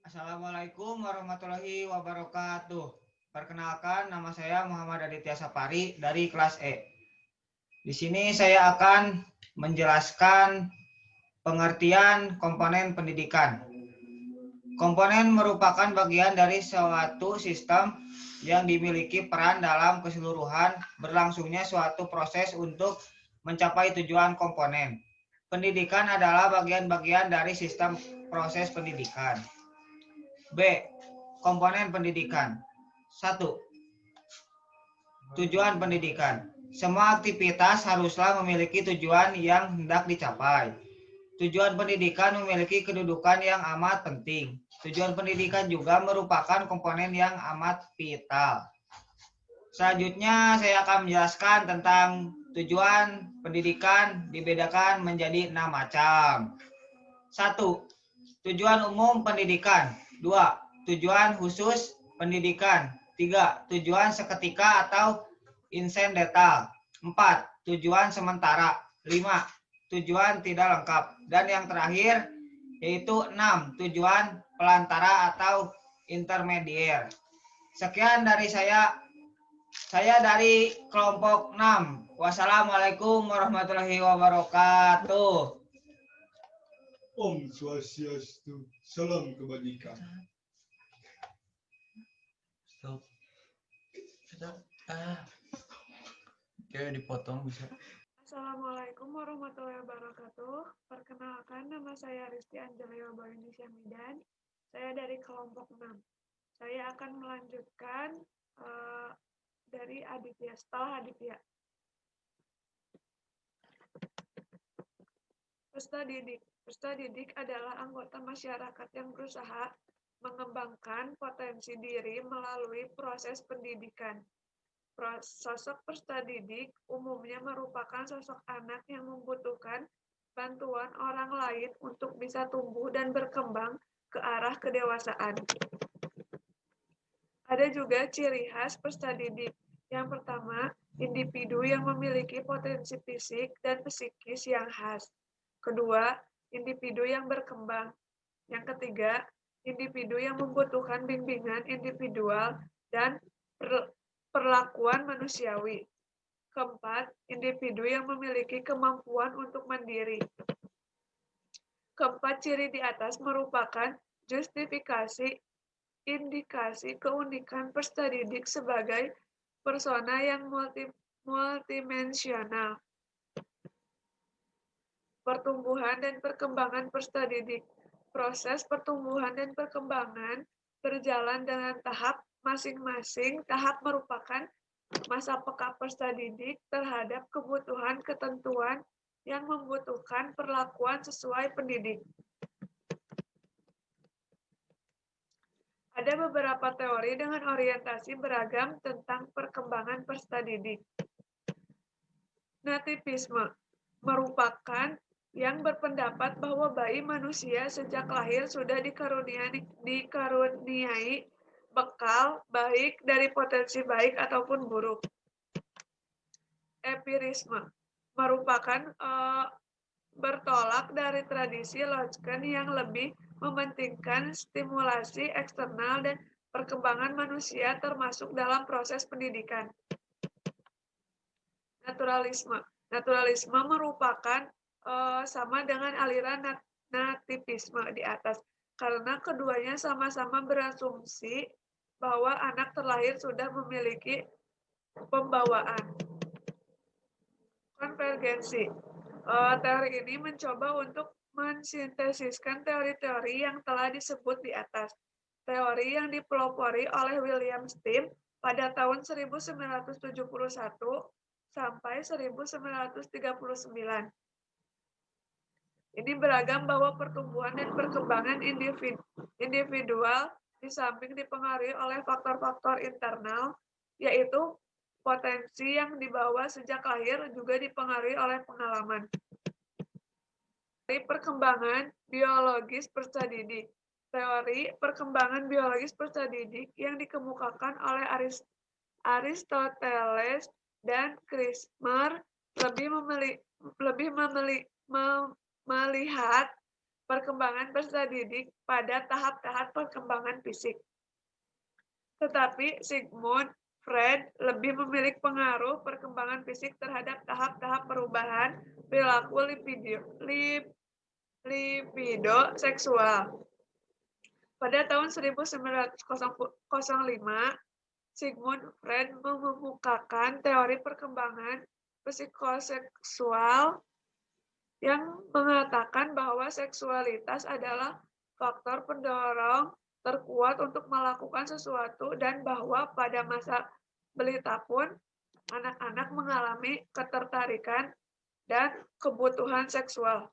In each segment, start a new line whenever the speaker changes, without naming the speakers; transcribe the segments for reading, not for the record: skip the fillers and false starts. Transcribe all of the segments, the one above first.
Assalamualaikum warahmatullahi wabarakatuh. Perkenalkan, nama saya Muhammad Aditya Sapari dari kelas E. Di sini saya akan menjelaskan pengertian komponen pendidikan. Komponen merupakan bagian dari suatu sistem yang dimiliki peran dalam keseluruhan berlangsungnya suatu proses untuk mencapai tujuan komponen. Pendidikan adalah bagian-bagian dari sistem proses pendidikan. B. Komponen pendidikan. 1. Tujuan pendidikan. Semua aktivitas haruslah memiliki tujuan yang hendak dicapai. Tujuan pendidikan memiliki kedudukan yang amat penting. Tujuan pendidikan juga merupakan komponen yang amat vital. Selanjutnya saya akan menjelaskan tentang tujuan pendidikan dibedakan menjadi 6 macam. 1. Tujuan umum pendidikan. 2. Tujuan khusus pendidikan. 3. Tujuan seketika atau insidental. 4. Tujuan sementara. 5. Tujuan tidak lengkap. Dan yang terakhir yaitu 6. Tujuan pelantara atau intermedier. Sekian dari saya. Saya dari kelompok 6. Wassalamualaikum warahmatullahi wabarakatuh.
Om Swastiastu, salam kebajikan.
Stop. Stop. Kayak dipotong bisa.
Assalamualaikum warahmatullahi wabarakatuh. Perkenalkan, nama saya Risti Angelio Indonesia Midan. Saya dari kelompok 6. Saya akan melanjutkan dari Aditya setelah Aditya. Peserta didik adalah anggota masyarakat yang berusaha mengembangkan potensi diri melalui proses pendidikan. Sosok peserta didik umumnya merupakan sosok anak yang membutuhkan bantuan orang lain untuk bisa tumbuh dan berkembang ke arah kedewasaan. Ada juga ciri khas peserta didik. Yang pertama, individu yang memiliki potensi fisik dan psikis yang khas. Kedua, individu yang berkembang. Yang ketiga, individu yang membutuhkan bimbingan individual dan perlakuan manusiawi. Keempat, individu yang memiliki kemampuan untuk mandiri. Keempat ciri di atas merupakan justifikasi indikasi keunikan peserta didik sebagai persona yang multidimensional. Pertumbuhan dan perkembangan peserta didik. Proses pertumbuhan dan perkembangan berjalan dengan tahap masing-masing. Tahap merupakan masa peka peserta didik terhadap kebutuhan ketentuan yang membutuhkan perlakuan sesuai pendidik. Ada beberapa teori dengan orientasi beragam tentang perkembangan peserta didik. Nativisme merupakan yang berpendapat bahwa bayi manusia sejak lahir sudah dikaruniai bekal baik dari potensi baik ataupun buruk. Empirisme merupakan bertolak dari tradisi Logican yang lebih mementingkan stimulasi eksternal dan perkembangan manusia termasuk dalam proses pendidikan. Naturalisme merupakan sama dengan aliran nativisme di atas, karena keduanya sama-sama berasumsi bahwa anak terlahir sudah memiliki pembawaan. Konvergensi. Teori ini mencoba untuk mensintesiskan teori-teori yang telah disebut di atas. Teori yang dipelopori oleh William Steam pada tahun 1971 sampai 1939. Ini beragam bahwa pertumbuhan dan perkembangan individual di samping dipengaruhi oleh faktor-faktor internal, yaitu potensi yang dibawa sejak lahir juga dipengaruhi oleh pengalaman. Teori perkembangan biologis peserta didik. Teori perkembangan biologis peserta didik yang dikemukakan oleh Aristoteles dan Krismer lebih melihat perkembangan peserta didik pada tahap-tahap perkembangan fisik. Tetapi Sigmund Freud lebih memiliki pengaruh perkembangan fisik terhadap tahap-tahap perubahan perilaku libido seksual. Pada tahun 1905, Sigmund Freud mengemukakan teori perkembangan psikoseksual yang mengatakan bahwa seksualitas adalah faktor pendorong terkuat untuk melakukan sesuatu dan bahwa pada masa balita pun anak-anak mengalami ketertarikan dan kebutuhan seksual.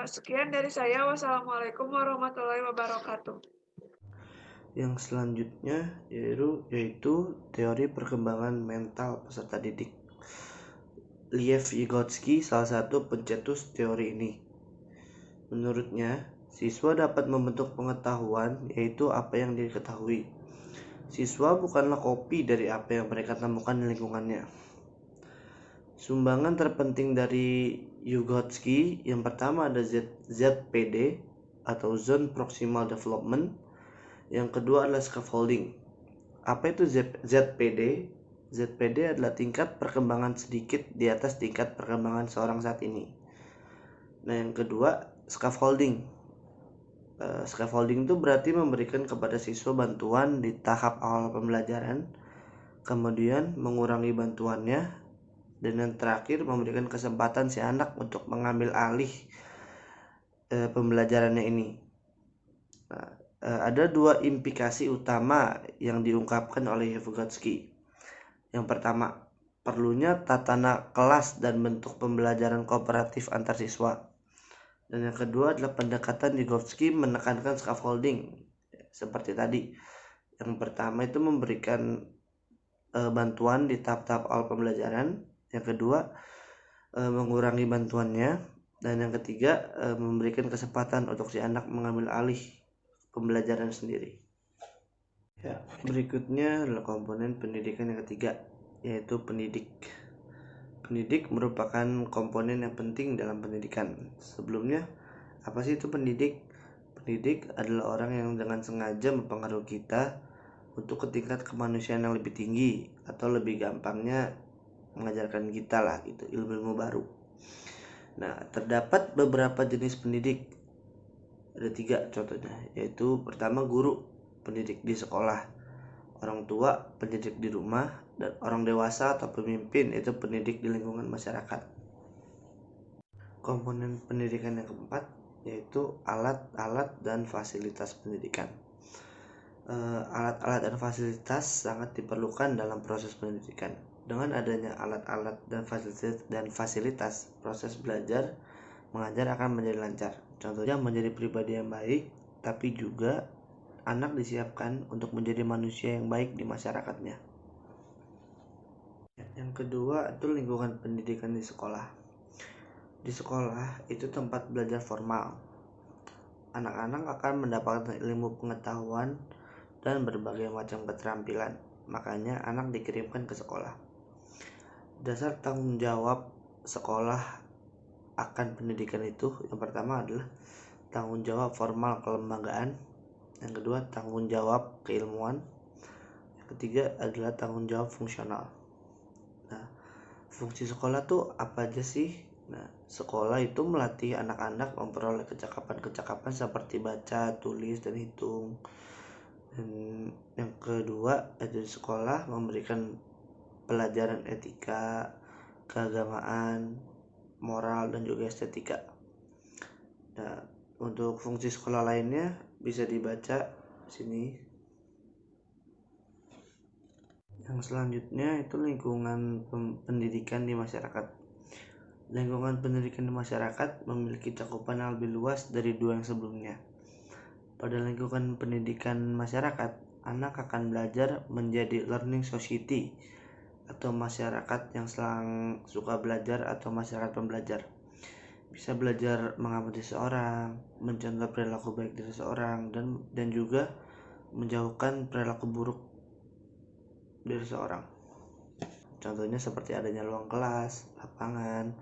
Sekian dari saya. Wassalamualaikum warahmatullahi wabarakatuh.
Yang selanjutnya yaitu teori perkembangan mental peserta didik. Lev Vygotsky salah satu pencetus teori ini. Menurutnya, siswa dapat membentuk pengetahuan, yaitu apa yang diketahui. Siswa bukanlah kopi dari apa yang mereka temukan di lingkungannya. Sumbangan terpenting dari Vygotsky yang pertama ada ZPD atau Zone Proximal Development. Yang kedua adalah scaffolding. Apa itu ZPD? ZPD adalah tingkat perkembangan sedikit di atas tingkat perkembangan seorang saat ini. Nah, yang kedua scaffolding. Scaffolding itu berarti memberikan kepada siswa bantuan di tahap awal pembelajaran, kemudian mengurangi bantuannya, dan yang terakhir memberikan kesempatan si anak untuk mengambil alih pembelajarannya ini. Nah, ada dua implikasi utama yang diungkapkan oleh Vygotsky. Yang pertama, perlunya tatana kelas dan bentuk pembelajaran kooperatif antar siswa. Dan yang kedua adalah pendekatan Vygotsky menekankan scaffolding. Seperti tadi, yang pertama itu memberikan bantuan di tahap-tahap awal pembelajaran. Yang kedua, mengurangi bantuannya. Dan yang ketiga, memberikan kesempatan untuk si anak mengambil alih pembelajaran sendiri. Ya, berikutnya adalah komponen pendidikan yang ketiga, yaitu pendidik. Pendidik merupakan komponen yang penting dalam pendidikan. Sebelumnya, apa sih itu pendidik? Pendidik adalah orang yang dengan sengaja mempengaruhi kita untuk ke tingkat kemanusiaan yang lebih tinggi, atau lebih gampangnya mengajarkan kita lah gitu, ilmu-ilmu baru. Nah, terdapat beberapa jenis pendidik. Ada 3 contohnya, yaitu pertama guru, pendidik di sekolah, orang tua, pendidik di rumah, dan orang dewasa atau pemimpin, itu pendidik di lingkungan masyarakat. Komponen pendidikan yang keempat yaitu alat-alat dan fasilitas pendidikan. Alat-alat dan fasilitas sangat diperlukan dalam proses pendidikan. Dengan adanya alat-alat dan fasilitas, proses belajar mengajar akan menjadi lancar. Contohnya menjadi pribadi yang baik, tapi juga anak disiapkan untuk menjadi manusia yang baik di masyarakatnya. Yang kedua itu lingkungan pendidikan di sekolah. Di sekolah itu tempat belajar formal. Anak-anak akan mendapatkan ilmu pengetahuan dan berbagai macam keterampilan. Makanya anak dikirimkan ke sekolah. Dasar tanggung jawab sekolah akan pendidikan itu yang pertama adalah tanggung jawab formal kelembagaan, yang kedua tanggung jawab keilmuan, yang ketiga adalah tanggung jawab fungsional. Nah, fungsi sekolah tuh apa aja sih? Nah, sekolah itu melatih anak-anak memperoleh kecakapan-kecakapan seperti baca, tulis, dan hitung. Dan yang kedua, dari sekolah memberikan pelajaran etika, keagamaan, moral, dan juga estetika. Nah, untuk fungsi sekolah lainnya bisa dibaca sini. Yang selanjutnya itu lingkungan pendidikan di masyarakat. Lingkungan pendidikan di masyarakat memiliki cakupan yang lebih luas dari 2 yang sebelumnya. Pada lingkungan pendidikan masyarakat, anak akan belajar menjadi learning society atau masyarakat yang suka belajar atau masyarakat pembelajar. Bisa belajar mengamati seseorang, mencontoh perilaku baik dari seseorang, dan juga menjauhkan perilaku buruk dari seseorang. Contohnya seperti adanya ruang kelas, lapangan,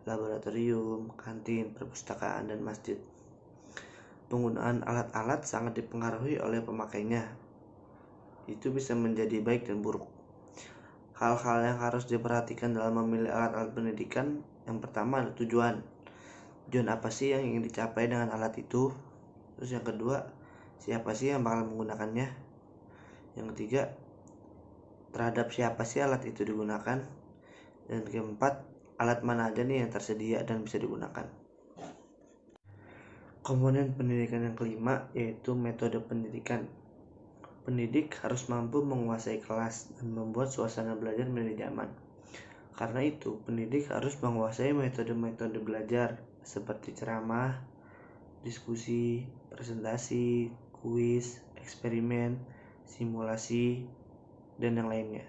laboratorium, kantin, perpustakaan, dan masjid. Penggunaan alat-alat sangat dipengaruhi oleh pemakainya. Itu bisa menjadi baik dan buruk. Hal-hal yang harus diperhatikan dalam memilih alat-alat pendidikan, yang pertama adalah tujuan. Tujuan apa sih yang ingin dicapai dengan alat itu? Terus yang kedua, siapa sih yang bakal menggunakannya? Yang ketiga, terhadap siapa sih alat itu digunakan? Dan keempat, alat mana aja nih yang tersedia dan bisa digunakan. Komponen pendidikan yang kelima yaitu metode pendidikan. Pendidik harus mampu menguasai kelas dan membuat suasana belajar menjadi nyaman. Karena itu, pendidik harus menguasai metode-metode belajar seperti ceramah, diskusi, presentasi, kuis, eksperimen, simulasi, dan yang lainnya.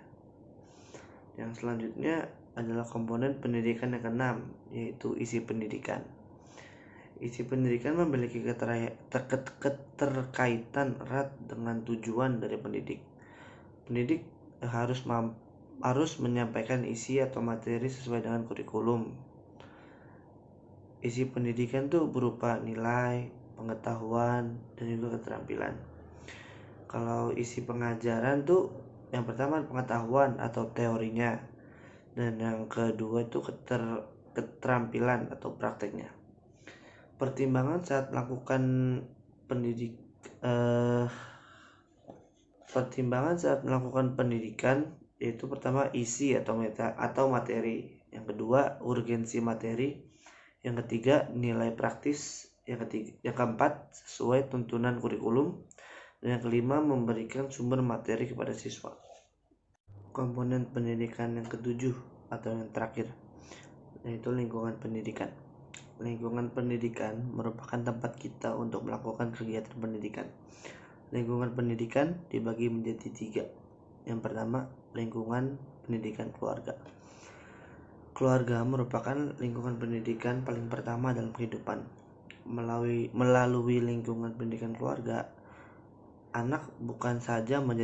Yang selanjutnya adalah komponen pendidikan yang keenam, yaitu isi pendidikan. Isi pendidikan memiliki keterkaitan erat dengan tujuan dari pendidik. Pendidik harus menyampaikan isi atau materi sesuai dengan kurikulum. Isi pendidikan tuh berupa nilai, pengetahuan, dan juga keterampilan. Kalau isi pengajaran tuh yang pertama pengetahuan atau teorinya, dan yang kedua itu keterampilan atau prakteknya. Pertimbangan saat melakukan pendidikan yaitu pertama isi atau materi, yang kedua urgensi materi, yang ketiga nilai praktis, yang keempat sesuai tuntunan kurikulum, dan yang kelima memberikan sumber materi kepada siswa. Komponen pendidikan yang ketujuh atau yang terakhir yaitu lingkungan pendidikan. Lingkungan pendidikan merupakan tempat kita untuk melakukan kegiatan pendidikan. Lingkungan pendidikan dibagi menjadi 3. Yang pertama, lingkungan pendidikan keluarga. Keluarga merupakan lingkungan pendidikan paling pertama dalam kehidupan. Melalui lingkungan pendidikan keluarga, anak bukan saja menjadi